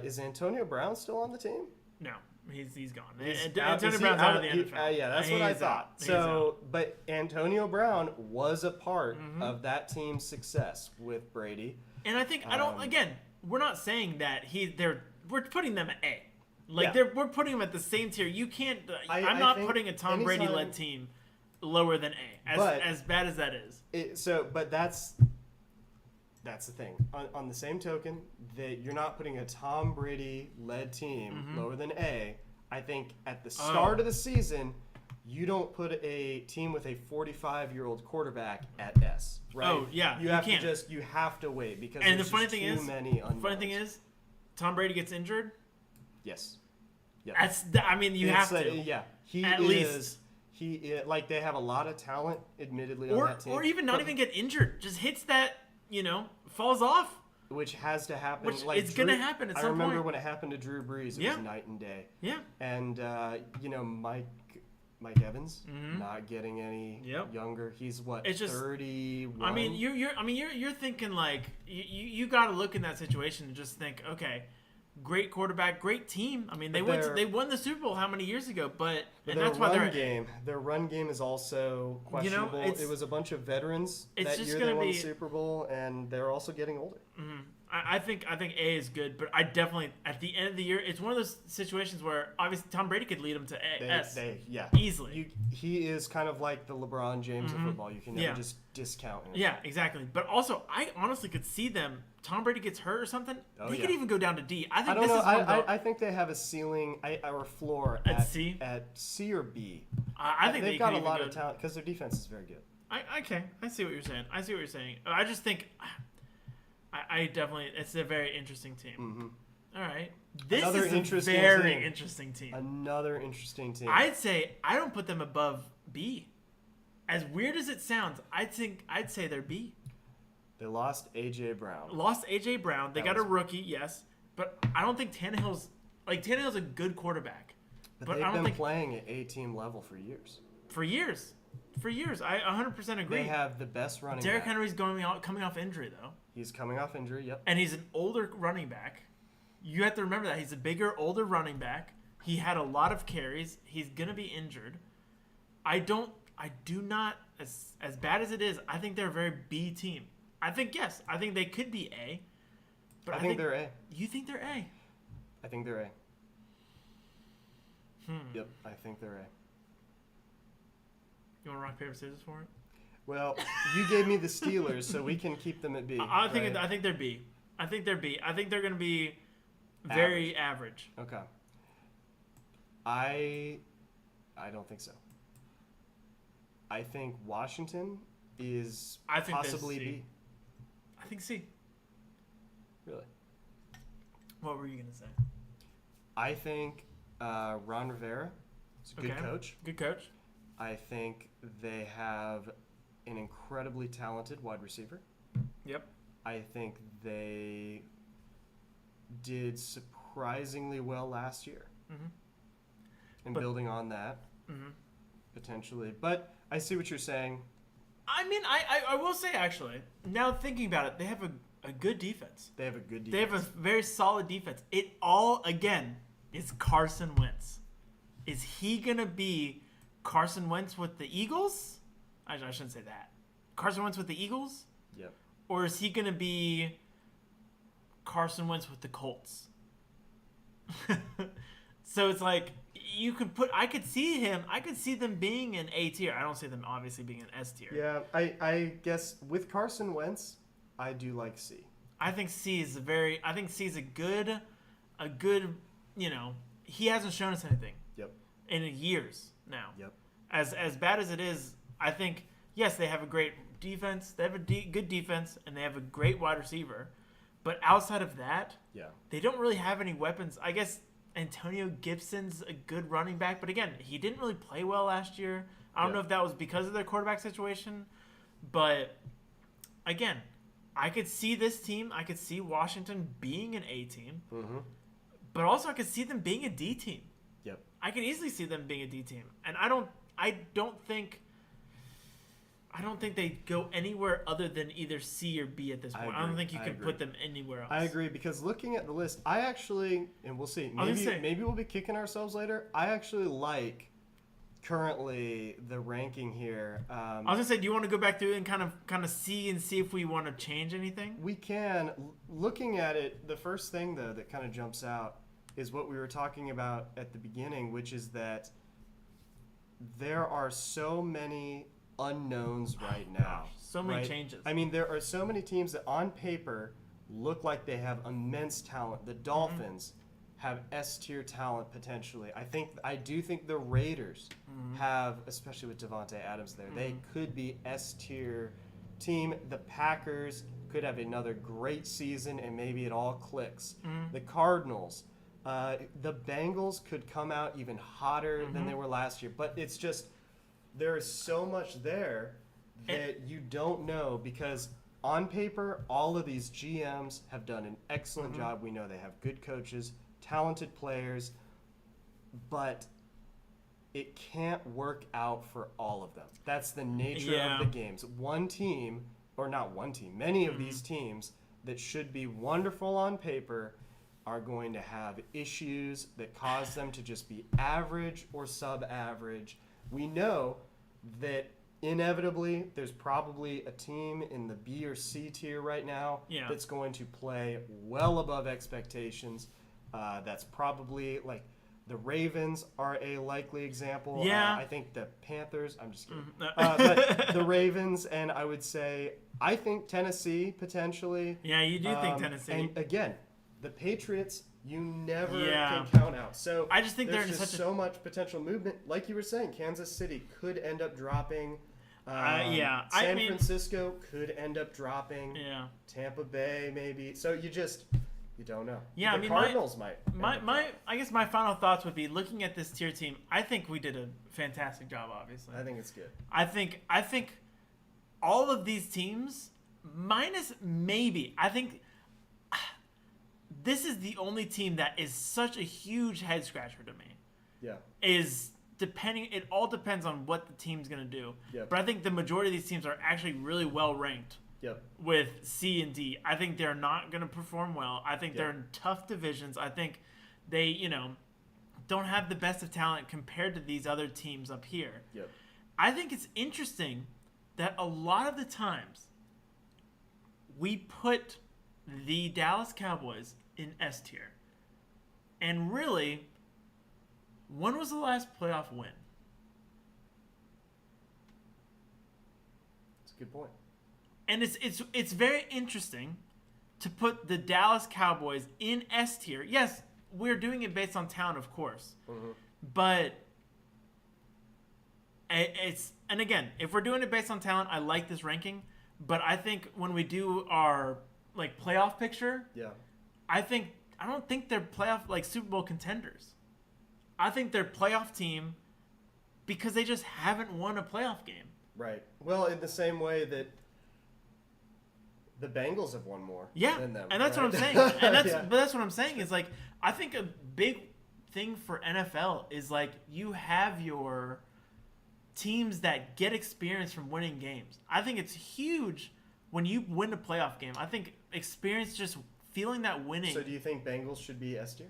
Is Antonio Brown still on the team? No, he's gone. Is Antonio he Brown's out of the he- NFL. yeah, that's what I He's thought. out. He's So, out. but Antonio Brown was a part of that team's success with Brady. And I think again, we're not saying that we're putting them at A. Like Yeah. we're putting them at the same tier. You can't. I'm I not think putting a Tom Brady led anytime- team lower than A. But- As bad as that is. But that's the thing. On the same token, that you're not putting a Tom Brady led team lower than A. I think at the start of the season, you don't put a team with a 45-year-old quarterback at S, right? Oh, yeah, you you have can't. you have to wait because And the there's funny just thing too is, many unknowns. funny thing is, Tom Brady gets injured. Yes. Yeah. You have to. Yeah. He At is. least. He is, like they have a lot of talent, admittedly, on that team. Or even not but- even get injured. Just hits that, falls off. which has to happen. Which like it's gonna happen at I some remember point. when it happened to Drew Brees. It Yeah. was night and day. Yeah. And Mike Evans not getting any Yep. younger. He's what? It's just- 31. I mean, you're thinking like you got to look in that situation and just think, okay, great quarterback, great team. I mean, they won the Super Bowl how many years ago? But and that's why their run game is also questionable. it's- It was a bunch of veterans it's that just year gonna they won the be- Super Bowl, and they're also getting older. I think A is good, but I definitely at the end of the year, it's one of those situations where obviously Tom Brady could lead them to S easily. He is kind of like the LeBron James of football. You can never just discount him. Yeah, exactly. But also, I honestly could see them. Tom Brady gets hurt or something. They could even go down to D. I think I don't this know. is one of I think they have a ceiling or floor At C? At C or B. I think They've they got could a even lot go, of talent because their defense is very good. Okay, I see what you're saying. I just think I definitely it's a very interesting team. All right, this Another is a interesting very team. interesting team. Another interesting team. I'd say I don't put them above B. As weird as it sounds, I'd say they're B. They lost A.J. Brown. Lost AJ Brown. They That got a was- rookie, yes, but I don't think Tannehill's Like Tannehill's a good quarterback, But but they've I don't been think playing at A-team level for years. for years. I 100% agree. They have the best running Derrick back. Henry's coming off injury though, He's coming off injury, yep. and he's an older running back. You have to remember that he's a bigger, older running back. He had a lot of carries. He's gonna be injured. I do not, as bad as it is, I think they're a very B team. I think they could be A. But I think they're A. You think they're A? I think they're A. Yep, I think they're A. You want to rock, paper, scissors for it? Well, you gave me the Steelers, so we can keep them at B. I think they're B. I think they're B. I think they're going to be very average. Okay. I don't think so. I think Washington is possibly B. I think C. Really? What were you going to say? I think Ron Rivera is a good coach. Good coach. I think they have an incredibly talented wide receiver. Yep. I think they did surprisingly well last year. And building on that, potentially. But I see what you're saying. I mean, I will say, actually, now thinking about it, they have a good defense. They have a good defense. They have a very solid defense. It all, again, is Carson Wentz. Is he going to be Carson Wentz with the Eagles? I shouldn't say that. Carson Wentz with the Eagles? Yep. Or is he going to be Carson Wentz with the Colts? So it's like I could see them being an A tier. I don't see them obviously being an S tier. Yeah, I guess with Carson Wentz, I do like C. I think C is a good, he hasn't shown us anything. Yep. In years now. Yep. As bad as it is, I think, yes, they have a great defense. They have a good defense, and they have a great wide receiver. But outside of that, they don't really have any weapons. I guess Antonio Gibson's a good running back, but again, he didn't really play well last year. I don't know if that was because of their quarterback situation, but again, I could see this team. I could see Washington being an A team, but also I could see them being a D team. Yep. I could easily see them being a D team, and I don't think they go anywhere other than either C or B at this point. I don't think you can put them anywhere else. I agree, because looking at the list, I actually, and we'll see, maybe we'll be kicking ourselves later. I actually like currently the ranking here. I was gonna say, do you want to go back through and kind of see if we want to change anything? We can. Looking at it, the first thing though that kind of jumps out is what we were talking about at the beginning, which is that there are so many unknowns right now. So many changes. I mean, there are so many teams that on paper look like they have immense talent. The Dolphins have S-tier talent potentially. I do think the Raiders have, especially with Devontae Adams there, they could be S-tier team. The Packers could have another great season and maybe it all clicks. The Cardinals, the Bengals could come out even hotter than they were last year. But it's just, there is so much there that you don't know, because on paper, all of these GMs have done an excellent job. We know they have good coaches, talented players, but it can't work out for all of them. That's the nature of the games. Many of these teams that should be wonderful on paper are going to have issues that cause them to just be average or sub-average. We know that inevitably there's probably a team in the B or C tier right now that's going to play well above expectations. That's probably like the Ravens are a likely example. I think the Panthers, I'm just kidding. But the Ravens, and I would say, I think Tennessee potentially. Yeah, you do think Tennessee. And again, the Patriots, you never can count out. So I just think there's just so much potential movement. Like you were saying, Kansas City could end up dropping. San Francisco could end up dropping. Yeah. Tampa Bay maybe. So you don't know. Yeah, the Cardinals might. I guess my final thoughts would be, looking at this tier team, I think we did a fantastic job. Obviously, I think it's good. I think all of these teams, minus maybe, I think this is the only team that is such a huge head scratcher to me. Yeah. It all depends on what the team's going to do. Yep. But I think the majority of these teams are actually really well ranked. Yep. With C and D. I think they're not going to perform well. I think they're in tough divisions. I think they, don't have the best of talent compared to these other teams up here. Yep. I think it's interesting that a lot of the times we put the Dallas Cowboys in S tier. And really, when was the last playoff win? That's a good point. And it's very interesting to put the Dallas Cowboys in S tier. Yes, we're doing it based on talent, of course. Mm-hmm. But and again, if we're doing it based on talent, I like this ranking. But I think when we do our playoff picture, I don't think they're playoff Super Bowl contenders. I think they're playoff team because they just haven't won a playoff game. Right. Well, in the same way that the Bengals have won more than them. And that's what I'm saying. And but that's what I'm saying is I think a big thing for NFL is you have your teams that get experience from winning games. I think it's huge when you win a playoff game. I think experience, just feeling that winning. So do you think Bengals should be S tier?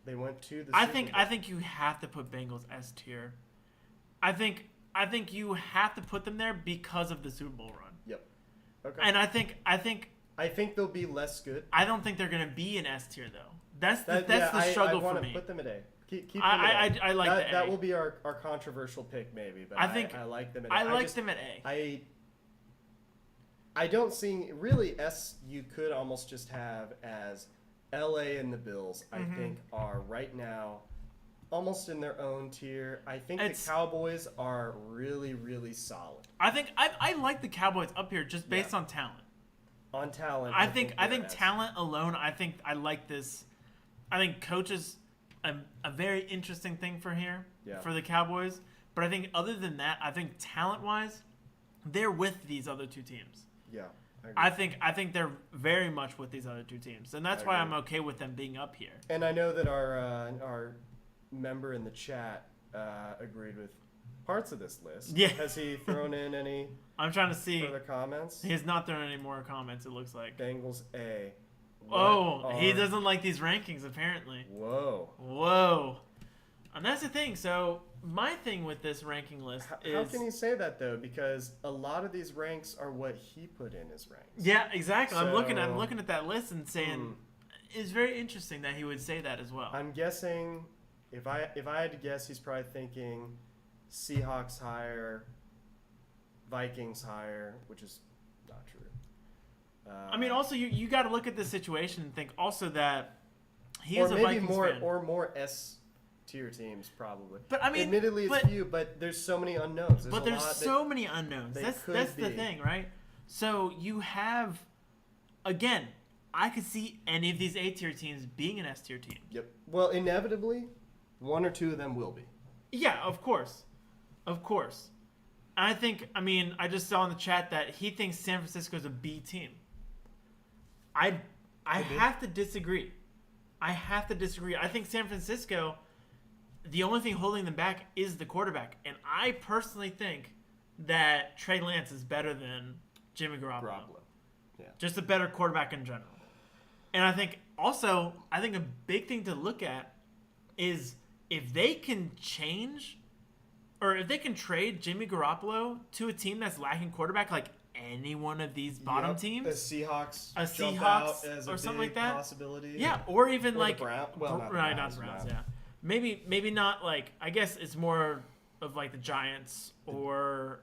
They went to the I think you have to put Bengals S tier. I think you have to put them there because of the Super Bowl run. Yep. Okay. And I think they'll be less good. I don't think they're going to be an S tier though. That's the struggle for me. I want to put them at A. Keep them at A. I like the A. That will be our controversial pick maybe, but I like them at A. I like them at A. I don't see really S. You could almost just have as LA and the Bills. I think are right now almost in their own tier. I think the Cowboys are really, really solid. I think I like the Cowboys up here just based on talent. On talent, I think talent alone. I think I like this. I think coach is a very interesting thing for the Cowboys. But I think other than that, I think talent wise, they're with these other two teams. Yeah. I think they're very much with these other two teams, and that's why I'm okay with them being up here. And I know that our member in the chat agreed with parts of this list. Yeah. Has he thrown in any? I'm trying to see further comments. He has not thrown any more comments. It looks like Bengals A. He doesn't like these rankings apparently. Whoa. And that's the thing. So my thing with this ranking list is how can you say that though? Because a lot of these ranks are what he put in his ranks. Yeah, exactly. So, I'm looking at that list and saying it's very interesting that he would say that as well. I'm guessing if I had to guess, he's probably thinking Seahawks higher, Vikings higher, which is not true. I mean, also you got to look at the situation and think also that he is a Vikings fan. Or more S tier teams probably. But I mean, admittedly it's few, but there's so many unknowns. There's so many unknowns. That's the thing, right? So you have, again, I could see any of these A tier teams being an S tier team. Yep. Well, inevitably, one or two of them will be. Yeah, of course. I just saw in the chat that he thinks San Francisco's a B team. I have to disagree. I think San Francisco, the only thing holding them back is the quarterback. And I personally think that Trey Lance is better than Jimmy Garoppolo. Yeah. Just a better quarterback in general. And I think a big thing to look at is if they can change or if they can trade Jimmy Garoppolo to a team that's lacking quarterback, like any one of these bottom teams, a Seahawks jump out as or a something big like that. Possibility. Yeah, or even not the Browns. Yeah, maybe not like. I guess it's more of like the Giants or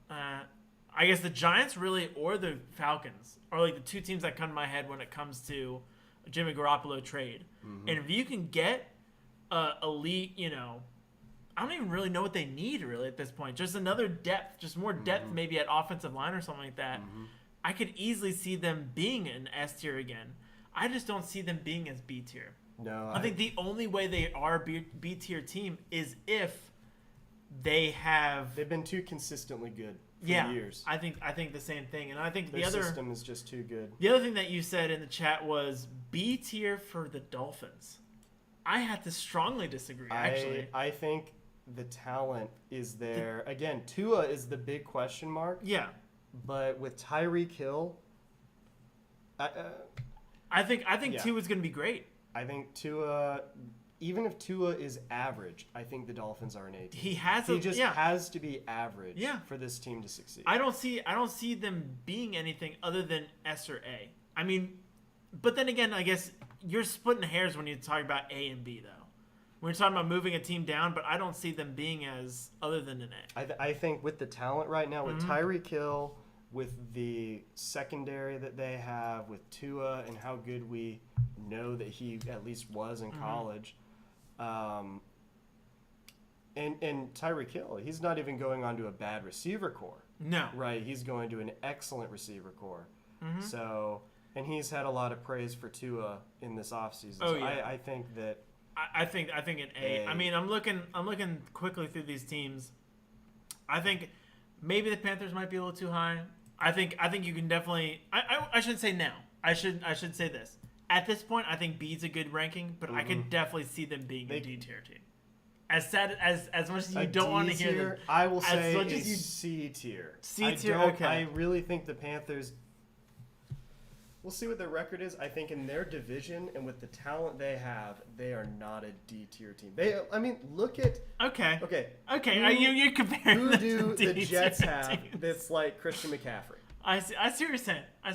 I guess the Giants really or the Falcons are like the two teams that come to my head when it comes to a Jimmy Garoppolo trade. Mm-hmm. And if you can get elite, I don't even really know what they need really at this point. Just another depth, just more depth maybe at offensive line or something like that. Mm-hmm. I could easily see them being an S tier again. I just don't see them being as B tier. No, I think the only way they are a B tier team is if they've been too consistently good. for Yeah, years. I think the same thing, and I think Their system is just too good. the other thing that you said in the chat was B tier for the Dolphins. I had to strongly disagree. Actually, I think the talent is there. Again, Tua is the big question mark. yeah, But with Tyreek Hill, I think Yeah. Tua's going to be great. I think Tua, even if Tua is average, I think the Dolphins are an A team. He has He just has to be average Yeah. for this team to succeed. I don't see them being anything other than S or A. I mean, but then again, I guess you're splitting hairs when you talk about A and B, though. When you're talking about moving a team down, but I don't see them being as other than an A. I think with the talent right now, with Mm-hmm. Tyreek Hill, with the secondary that they have, with Tua and how good we know that he at least was in Mm-hmm. college, and Tyreek Hill, he's not even going on to a bad receiver core. No. Right, he's going to an excellent receiver core. Mm-hmm. So, and he's had a lot of praise for Tua in this offseason. Oh, So yeah. I think that I think an A. I mean, I'm looking quickly through these teams. I think maybe the Panthers might be a little too high. I think you can definitely. I shouldn't say now. I should say this. At this point, I think B's a good ranking, but I could definitely see them being a D tier team. As sad as much as you don't want to hear this, I will as say much a as you- C tier. C tier, okay. I really think the Panthers. We'll see what their record is. I think in their division and with the talent they have, they are not a D tier team. I mean, look at. Okay. Okay. You're comparing. Who them do to the D-tier Jets have teams. that's like Christian McCaffrey? I see what you're saying. I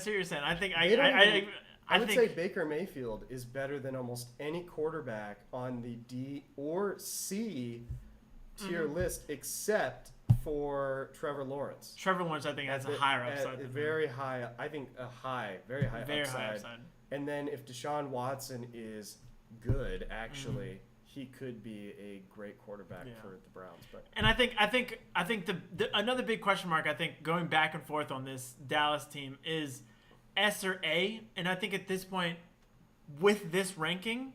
think They don't even- I would think say Baker Mayfield is better than almost any quarterback on the D or C tier Mm-hmm. list except for Trevor Lawrence. Trevor Lawrence, I think, has a higher upside. At than very high, I think very high Very upside. high upside. And then if Deshaun Watson is good, actually, he could be a great quarterback Yeah. for the Browns. But And I think the another big question mark, I think, going back and forth on this Dallas team is S or A. And I think at this point, with this ranking,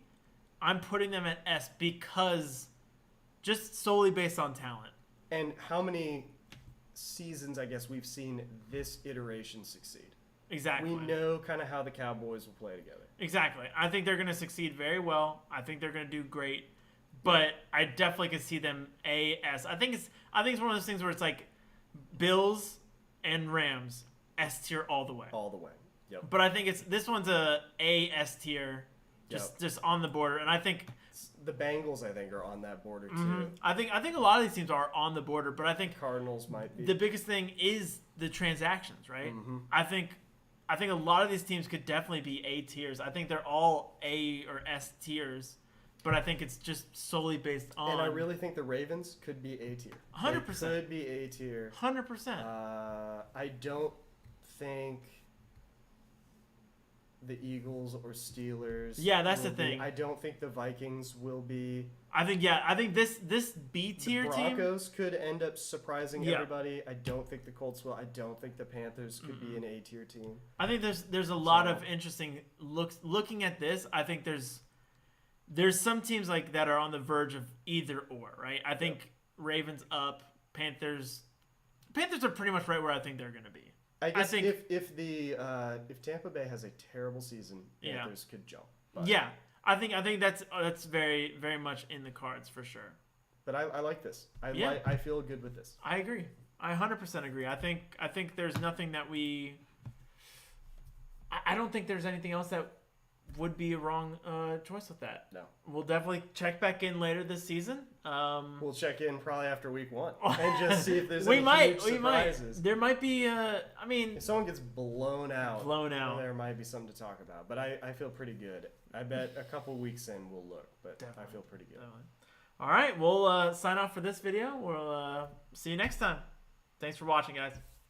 I'm putting them at S because just solely based on talent. and how many seasons, I guess, we've seen this iteration succeed? Exactly. We know kind of how the Cowboys will play together. Exactly. I think they're going to succeed very well. I think they're going to do great. But I definitely could see them A-S. I think it's one of those things where it's like Bills and Rams S tier all the way. All the way. Yep. But I think this one's a S tier, just on the border. And I think The Bengals, I think, are on that border too. I think a lot of these teams are on the border. But I think Cardinals might be. the biggest thing is the transactions, right? Mm-hmm. I think a lot of these teams could definitely be A tiers. I think they're all A or S tiers, but I think it's just solely based on. And I really think the Ravens could be A tier. 100%. They could be A tier. 100%. I don't think the Eagles or Steelers. Yeah, that's will the thing. I don't think the Vikings will be. I think this B tier The team. Broncos could end up surprising Yeah. everybody. I don't think the Colts will. I don't think the Panthers could be an A tier team. I think there's a lot So- of interesting looking at this. I think there's some teams like that are on the verge of either or, right? I think Ravens up, Panthers are pretty much right where I think they're going to be. I guess think- if Tampa Bay has a terrible season, Yeah. Panthers could jump. But, Yeah, I think that's very very much in the cards for sure. but I like this. Yeah. I feel good with this. I agree. I 100% agree. I think there's nothing that we. I don't think there's anything else that would be a wrong choice with that. No. We'll definitely check back in later this season. We'll check in probably after week 1 and just see if there's we any might. huge surprises. There might be. I mean, If someone gets blown out, Blown there might be something to talk about. But I feel pretty good. I bet a couple weeks in we'll look, but Definitely. I feel pretty good. all right. We'll sign off for this video. We'll see you next time. Thanks for watching, guys.